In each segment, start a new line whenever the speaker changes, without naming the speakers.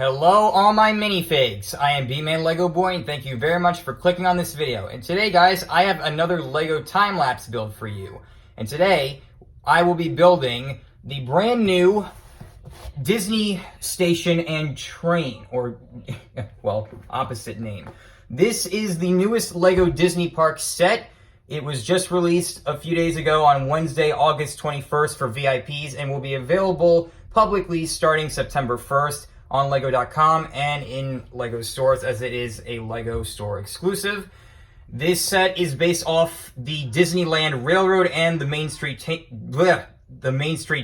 Hello all my minifigs, I am B-Man Lego Boy and thank you very much for clicking on this video. And today guys, I have another Lego time-lapse build for you. And today, I will be building the brand new Disney Station and Train, or, well, opposite name. This is the newest Lego Disney Park set. It was just released a few days ago on Wednesday, August 21st for VIPs and will be available publicly starting September 1st. On Lego.com and in Lego stores, as it is a Lego store exclusive. This set is based off the Disneyland Railroad and the Main Street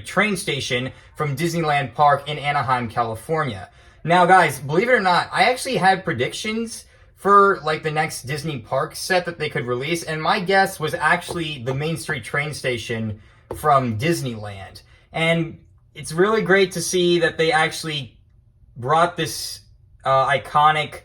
train station from Disneyland Park in Anaheim, California. Now guys, believe it or not, I actually had predictions for like the next Disney Park set that they could release, and my guess was actually the Main Street train station from Disneyland. And it's really great to see that they actually brought this iconic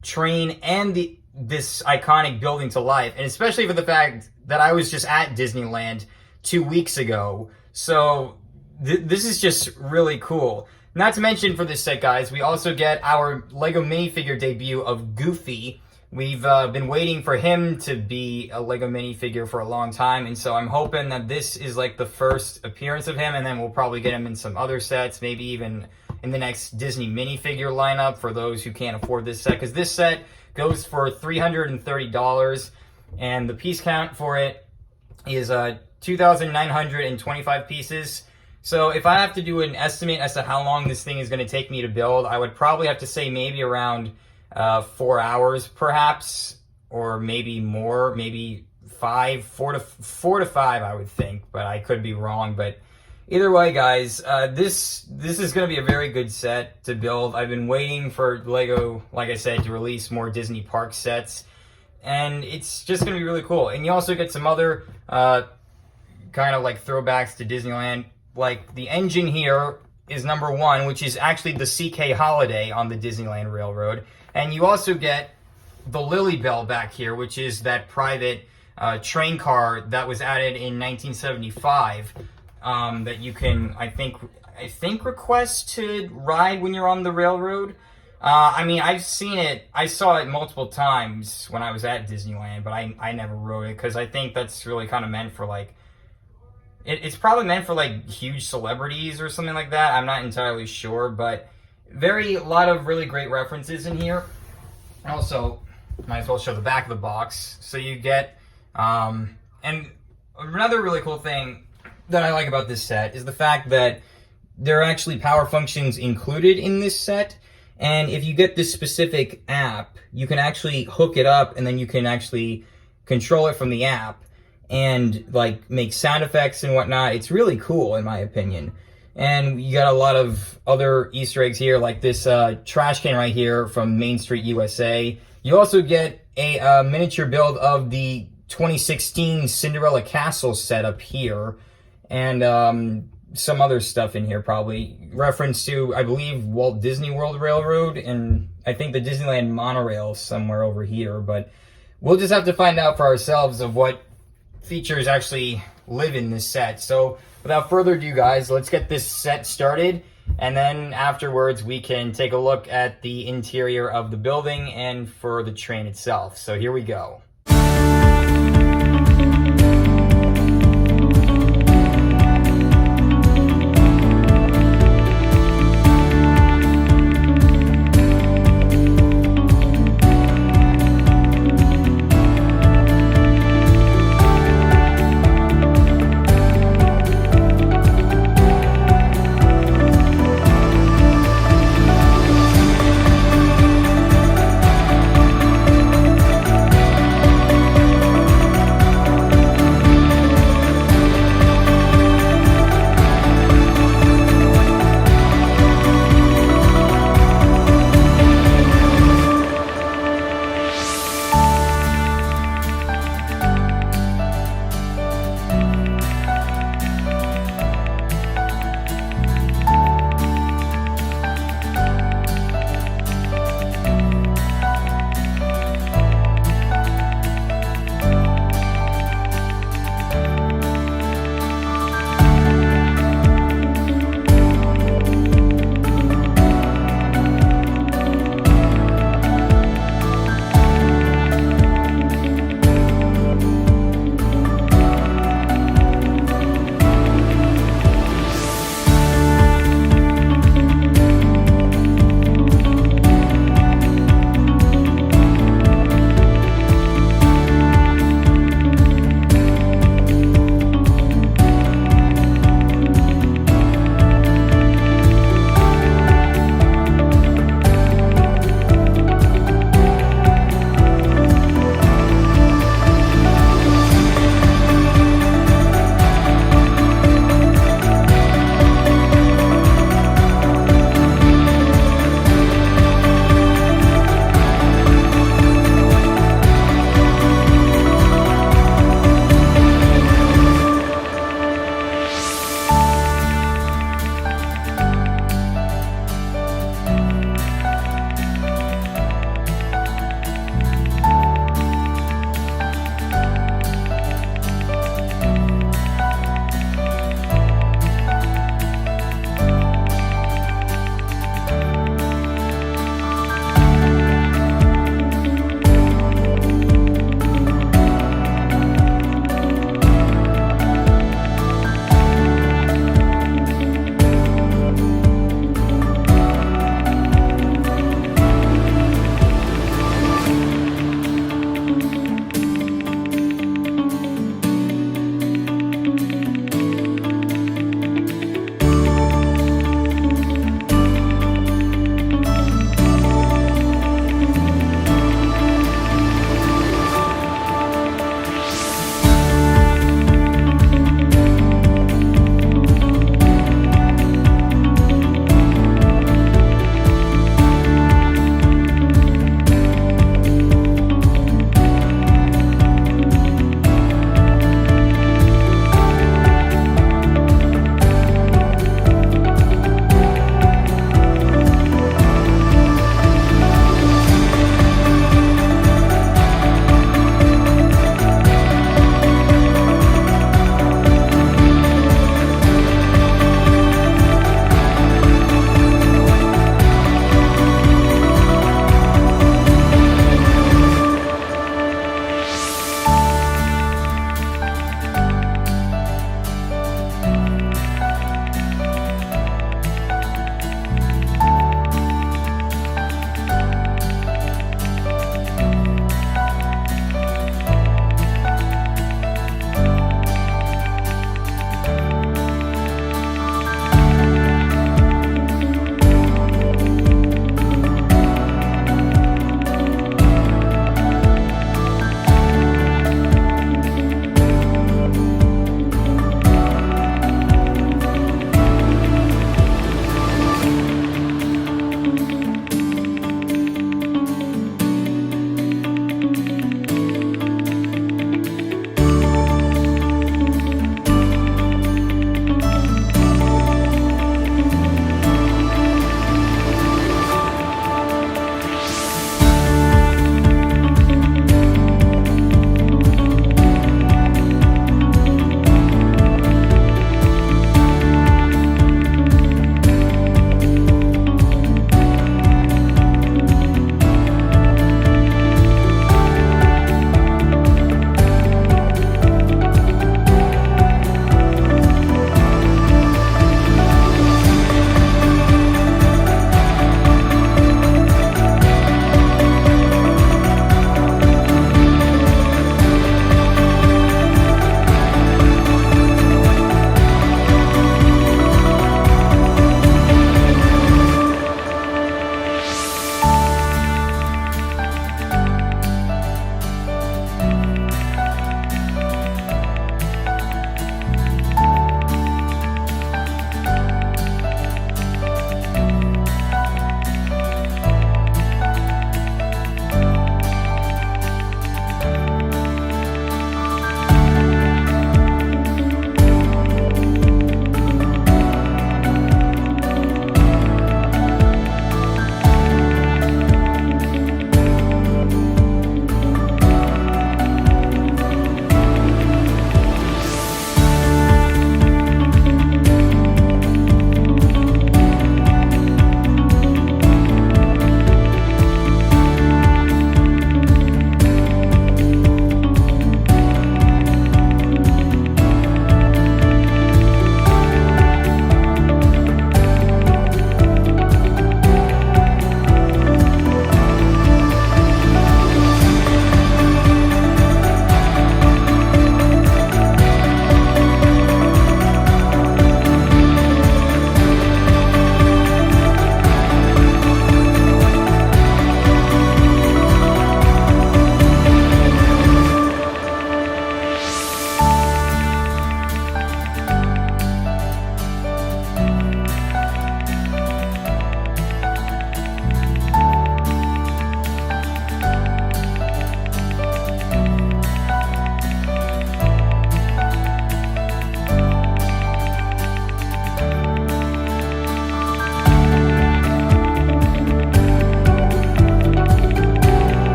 train and this iconic building to life, and especially for the fact that I was just at Disneyland 2 weeks ago. So this is just really cool. Not to mention for this set, guys, we also get our Lego minifigure debut of Goofy. We've been waiting for him to be a Lego minifigure for a long time, and so I'm hoping that this is like the first appearance of him, and then we'll probably get him in some other sets, maybe even in the next Disney minifigure lineup for those who can't afford this set, because this set goes for $330, and the piece count for it is 2,925 pieces. So if I have to do an estimate as to how long this thing is going to take me to build, I would probably have to say maybe around 4 hours perhaps, or maybe more, maybe 4 to 5, I would think, but I could be wrong. But either way, guys, this is going to be a very good set to build. I've been waiting for Lego, like I said, to release more Disney Park sets, and it's just going to be really cool. And you also get some other kind of like throwbacks to Disneyland. Like the engine here is number 1, which is actually the CK Holiday on the Disneyland Railroad. And you also get the Lily Bell back here, which is that private train car that was added in 1975. That you can, I think request to ride when you're on the railroad. I mean, I've seen it, I saw it multiple times when I was at Disneyland, but I never rode it, because I think that's really kind of meant for like, it's probably meant for like huge celebrities or something like that. I'm not entirely sure, but a lot of really great references in here. Also, might as well show the back of the box. So you get, and another really cool thing that I like about this set is the fact that there are actually power functions included in this set. And if you get this specific app, you can actually hook it up, and then you can actually control it from the app and like make sound effects and whatnot. It's really cool in my opinion. And you got a lot of other Easter eggs here, like this trash can right here from Main Street USA. You also get a miniature build of the 2016 Cinderella Castle set up here. And some other stuff in here, probably reference to, I believe, Walt Disney World Railroad, and I think the Disneyland monorail somewhere over here. But we'll just have to find out for ourselves of what features actually live in this set. So without further ado, guys, let's get this set started, and then afterwards we can take a look at the interior of the building and for the train itself. So here we go.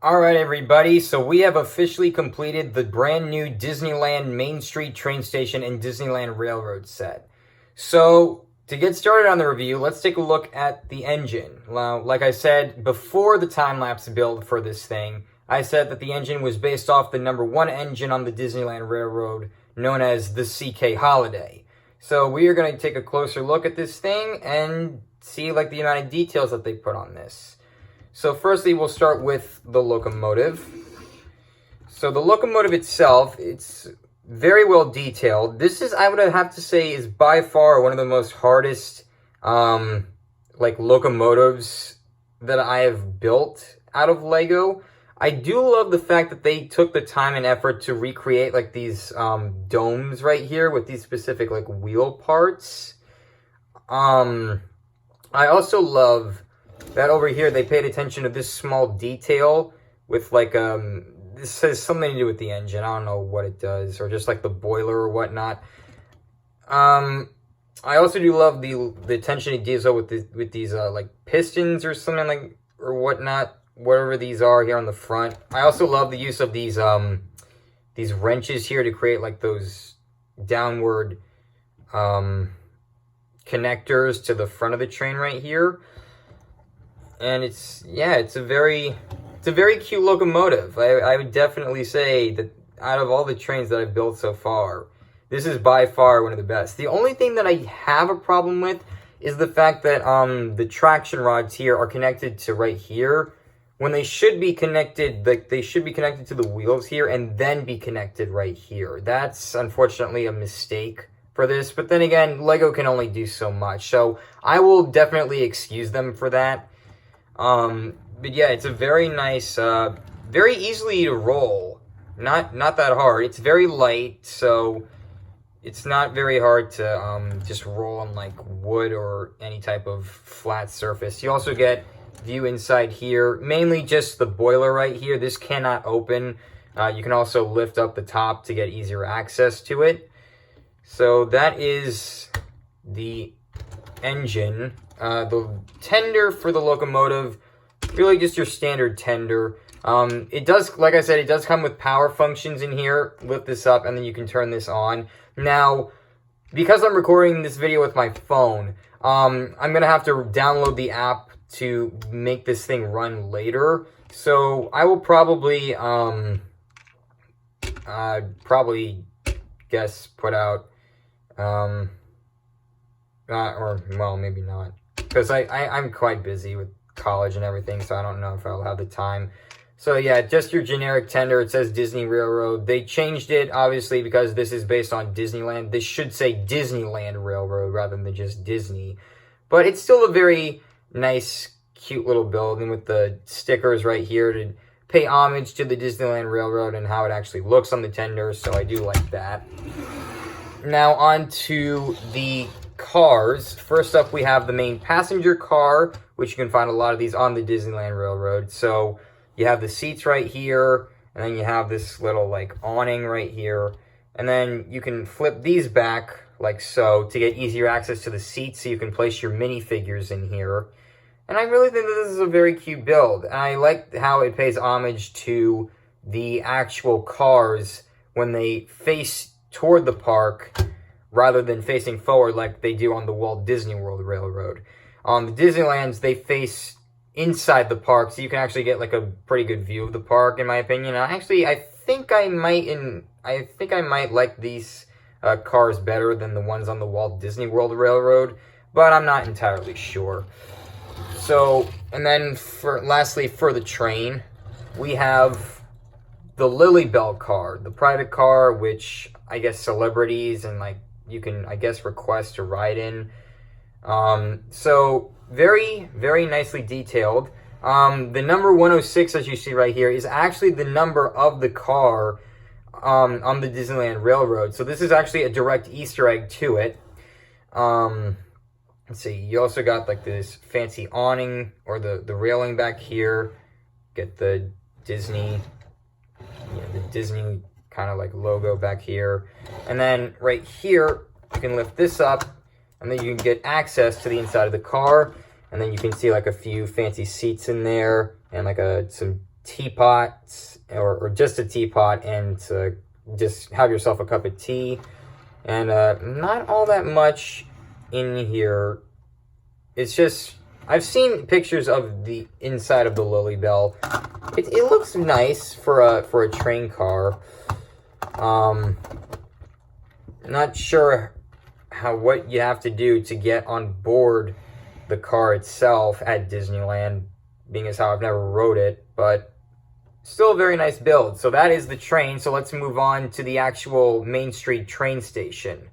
All right, everybody. So we have officially completed the brand new Disneyland Main Street train station and Disneyland Railroad set. So to get started on the review, let's take a look at the engine. Now, like I said, before the time-lapse build for this thing, I said that the engine was based off the #1 engine on the Disneyland Railroad, known as the CK Holiday. So we are going to take a closer look at this thing and see like the amount of details that they put on this. So firstly, we'll start with the locomotive. So the locomotive itself, it's very well detailed. This is, I would have to say, is by far one of the most hardest like locomotives that I have built out of Lego. I do love the fact that they took the time and effort to recreate like these domes right here with these specific like wheel parts. I also love that over here they paid attention to this small detail with like this has something to do with the engine. I don't know what it does, or just like the boiler or whatnot. I also do love the attention to detail with these like pistons or something like or whatnot, whatever these are here on the front. I also love the use of these wrenches here to create like those downward connectors to the front of the train right here. And it's a very cute locomotive. I would definitely say that out of all the trains that I've built so far, this is by far one of the best. The only thing that I have a problem with is the fact that the traction rods here are connected to right here when they should be connected, like they should be connected to the wheels here and then be connected right here. That's unfortunately a mistake for this, but then again, Lego can only do so much. So I will definitely excuse them for that. But yeah, it's a very nice, very easily to roll. Not that hard. It's very light, so it's not very hard to just roll on like wood or any type of flat surface. You also get view inside here, mainly just the boiler right here. This cannot open. You can also lift up the top to get easier access to it. So that is the engine. The tender for the locomotive, really just your standard tender. It does, like I said, it does come with power functions in here. Lift this up and then you can turn this on. Now, because I'm recording this video with my phone, I'm going to have to download the app to make this thing run later. So I will probably, guess put out, or, well, maybe not. Because I'm quite busy with college and everything, so I don't know if I'll have the time. So yeah, just your generic tender. It says Disney Railroad. They changed it, obviously, because this is based on Disneyland. This should say Disneyland Railroad rather than just Disney. But it's still a very nice, cute little building with the stickers right here to pay homage to the Disneyland Railroad and how it actually looks on the tender, so I do like that. Now on to the cars. First up, we have the main passenger car, which you can find a lot of these on the Disneyland Railroad. So you have the seats right here, and then you have this little like awning right here, and then you can flip these back like so to get easier access to the seats, so you can place your minifigures in here. And I really think that this is a very cute build, and I like how it pays homage to the actual cars when they face toward the park rather than facing forward like they do on the Walt Disney World Railroad. On the Disneylands, they face inside the park, so you can actually get like a pretty good view of the park, in my opinion. And actually, I think I might like these cars better than the ones on the Walt Disney World Railroad, but I'm not entirely sure. So, and then lastly, for the train, we have the Lily Bell car, the private car, which I guess celebrities and like you can, I guess, request to ride in. So very, very nicely detailed. The number 106, as you see right here, is actually the number of the car on the Disneyland Railroad. So this is actually a direct Easter egg to it. Let's see, you also got like this fancy awning or the railing back here. Get the Disney, the Disney kind of like logo back here. And then right here, you can lift this up and then you can get access to the inside of the car. And then you can see like a few fancy seats in there and like some teapot or just a teapot and to just have yourself a cup of tea. And not all that much in here. It's just, I've seen pictures of the inside of the Lily Bell. It looks nice for a train car. Not sure what you have to do to get on board the car itself at Disneyland, being as how I've never rode it, but still a very nice build. So that is the train. So let's move on to the actual Main Street train station.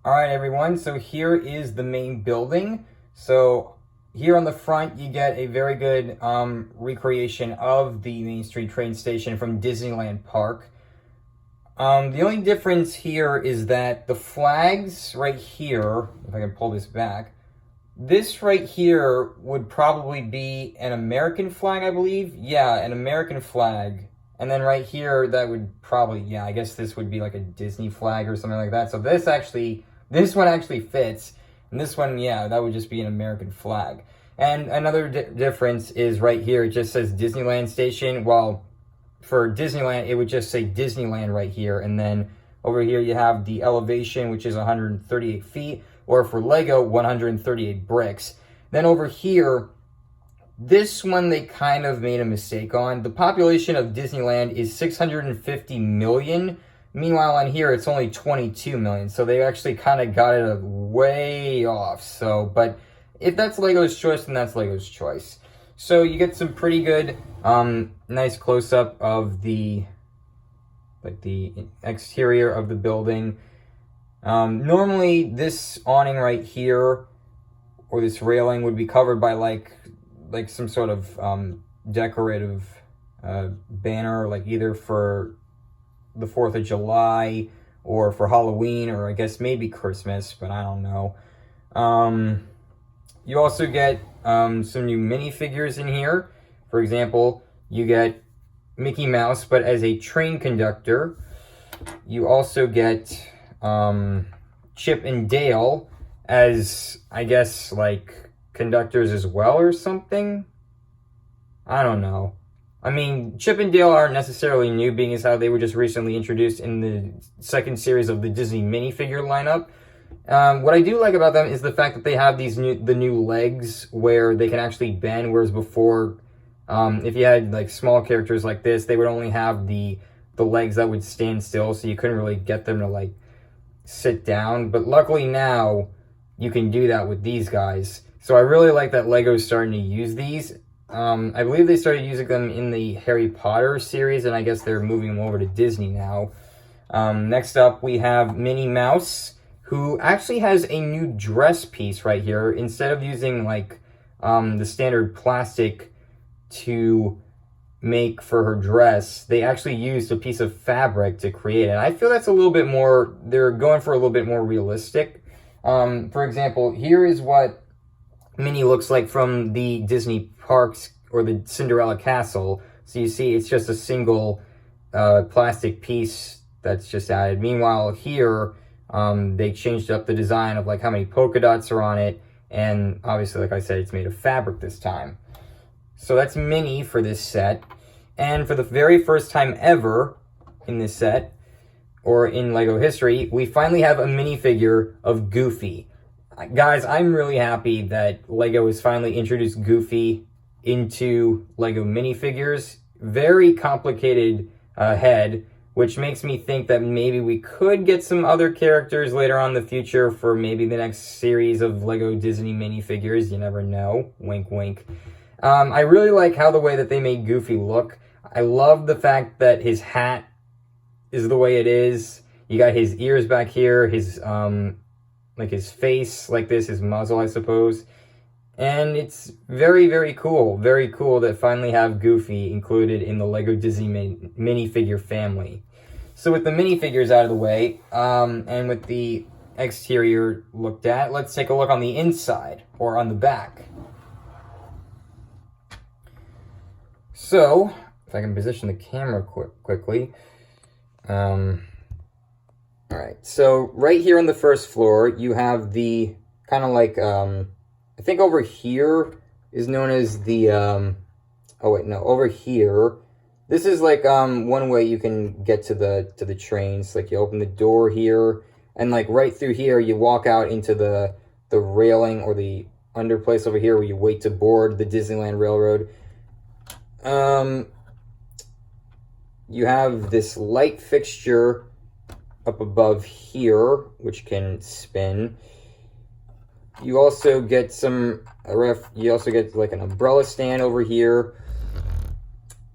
All right, everyone. So here is the main building. So here on the front, you get a very good recreation of the Main Street train station from Disneyland Park. The only difference here is that the flags right here, if I can pull this back, this right here would probably be an American flag, I believe. Yeah, an American flag. And then right here, that would probably, yeah, I guess this would be like a Disney flag or something like that. So this one actually fits. And this one, yeah, that would just be an American flag. And another difference is right here, it just says Disneyland Station. Well, for Disneyland, it would just say Disneyland right here. And then over here, you have the elevation, which is 138 feet. Or for Lego, 138 bricks. Then over here, this one they kind of made a mistake on. The population of Disneyland is 650 million. Meanwhile, on here, it's only 22 million. So they actually kind of got it way off. So, but if that's Lego's choice, then that's Lego's choice. So you get some pretty good, nice close-up of the exterior of the building. Normally, this awning right here, or this railing, would be covered by like some sort of decorative banner, like either for the 4th of July or for Halloween, or I guess maybe Christmas, but I don't know. You also get some new minifigures in here. For example, you get Mickey Mouse, but as a train conductor. You also get Chip and Dale as, I guess, like conductors as well or something. I don't know. I mean, Chip and Dale aren't necessarily new, being as how they were just recently introduced in the second series of the Disney minifigure lineup. What I do like about them is the fact that they have the new legs where they can actually bend, whereas before, if you had like small characters like this, they would only have the legs that would stand still, so you couldn't really get them to like sit down. But luckily now you can do that with these guys. So I really like that Lego's starting to use these. I believe they started using them in the Harry Potter series, and I guess they're moving them over to Disney now. Next up, we have Minnie Mouse, who actually has a new dress piece right here. Instead of using like the standard plastic to make for her dress, they actually used a piece of fabric to create it. And I feel that's a little bit more, they're going for a little bit more realistic. For example, here is what Minnie looks like from the Disney parks or the Cinderella Castle. So you see it's just a single plastic piece that's just added. Meanwhile here, they changed up the design of like how many polka dots are on it, and obviously, like I said, it's made of fabric this time. So that's Minnie for this set. And for the very first time ever in this set, or in LEGO history, we finally have a minifigure of Goofy. Guys, I'm really happy that LEGO has finally introduced Goofy into LEGO minifigures. Very complicated head, which makes me think that maybe we could get some other characters later on in the future for maybe the next series of LEGO Disney minifigures. You never know. Wink, wink. I really like how the way that they made Goofy look. I love the fact that his hat is the way it is. You got his ears back here, his like his face like this, his muzzle, I suppose. And it's very, very cool. Very cool that finally have Goofy included in the LEGO Disney minifigure family. So with the minifigures out of the way, and with the exterior looked at, let's take a look on the inside, or on the back. So, if I can position the camera quickly. Alright, so right here on the first floor, you have the kind of like, I think over here is known as the, oh wait, no, over here This is like one way you can get to the trains. Like you open the door here, and like right through here, you walk out into the railing or the underplace over here where you wait to board the Disneyland Railroad. You have this light fixture up above here, which can spin. You also get you also get like an umbrella stand over here.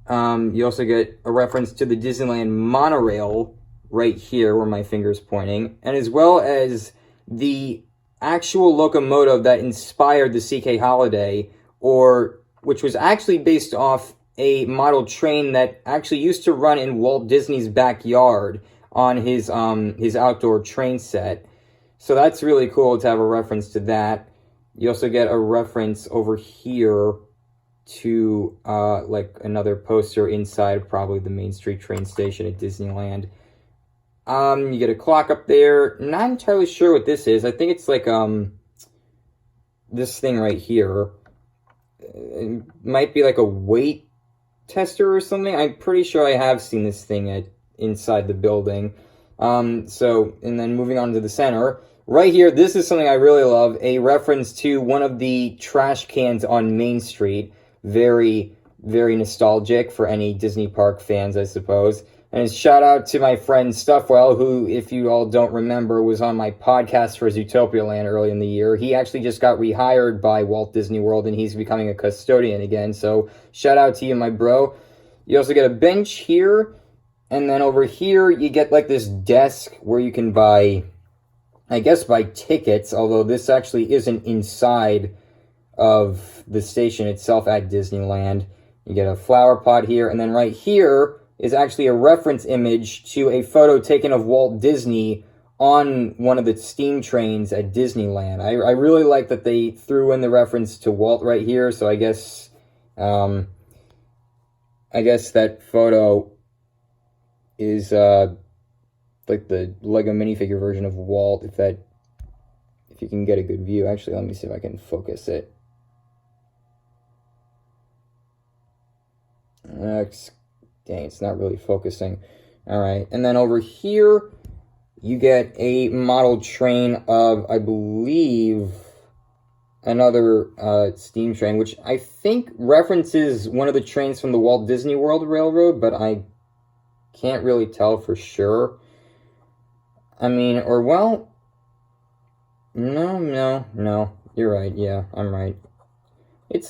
You also get a reference to the Disneyland monorail right here where my finger's pointing, and as well as the actual locomotive that inspired the CK Holiday, which was actually based off a model train that actually used to run in Walt Disney's backyard on his outdoor train set. So that's really cool to have a reference to that. You also get a reference over here to like another poster inside probably the Main Street train station at Disneyland. You get a clock up there. Not entirely sure what this is. I think it's like this thing right here. It might be like a weight tester or something. I'm pretty sure I have seen this thing inside the building. And then moving on to the center. Right here, this is something I really love. A reference to one of the trash cans on Main Street. Very, very nostalgic for any Disney Park fans, I suppose. And a shout out to my friend Stuffwell, who, if you all don't remember, was on my podcast for Zootopia Land early in the year. He actually just got rehired by Walt Disney World, and he's becoming a custodian again. So shout out to you, my bro. You also get a bench here. And then over here, you get like this desk where you can buy tickets, although this actually isn't inside of the station itself at Disneyland. You get a flower pot here, and then right here is actually a reference image to a photo taken of Walt Disney on one of the steam trains at Disneyland. I really like that they threw in the reference to Walt right here, so I guess that photo is like the Lego minifigure version of Walt, if you can get a good view. Actually, let me see if I can focus it. Dang, it's not really focusing. Alright, and then over here, you get a model train of, I believe, another steam train, which I think references one of the trains from the Walt Disney World Railroad, but I can't really tell for sure. I mean, no, you're right, yeah, I'm right. It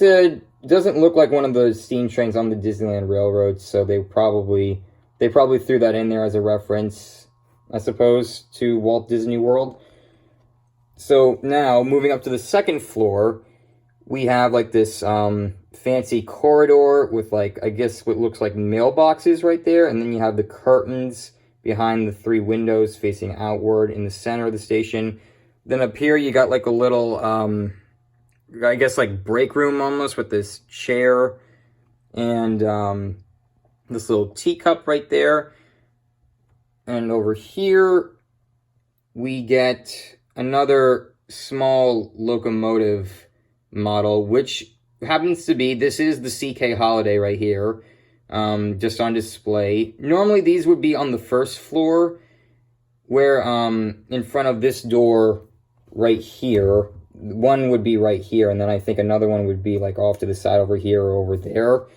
doesn't look like one of the steam trains on the Disneyland Railroad, so they probably threw that in there as a reference, I suppose, to Walt Disney World. So now, moving up to the second floor, we have like this fancy corridor with like, I guess what looks like mailboxes right there, and then you have the curtains behind the three windows facing outward in the center of the station. Then up here you got like a little, I guess like break room almost, with this chair and this little teacup right there. And over here we get another small locomotive model, which happens to be, this is the CK Holiday right here. Just on display. Normally these would be on the first floor, where in front of this door right here, one would be right here, and then I think another one would be like off to the side over here or over there.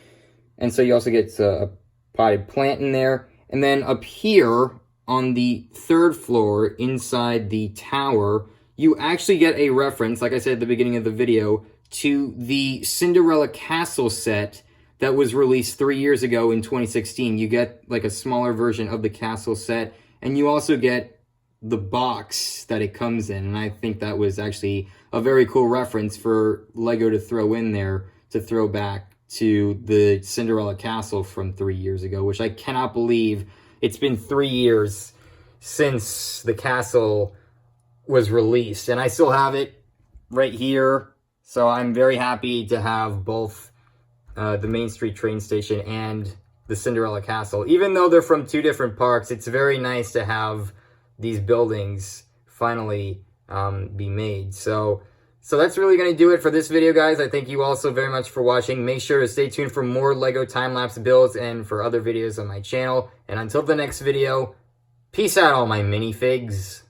And so you also get a potted plant in there. And then up here on the third floor inside the tower, you actually get a reference, like I said at the beginning of the video, to the Cinderella Castle set that was released 3 years ago in 2016. You get like a smaller version of the castle set, and you also get the box that it comes in. And I think that was actually a very cool reference for Lego to throw in there, to throw back to the Cinderella Castle from 3 years ago, which I cannot believe it's been 3 years since the castle was released. And I still have it right here. So I'm very happy to have both the Main Street train station and the Cinderella Castle. Even though they're from two different parks, it's very nice to have these buildings finally be made. So So that's really going to do it for this video, guys. I thank you all so very much for watching. Make sure to stay tuned for more LEGO time-lapse builds and for other videos on my channel. And until the next video, peace out, all my minifigs.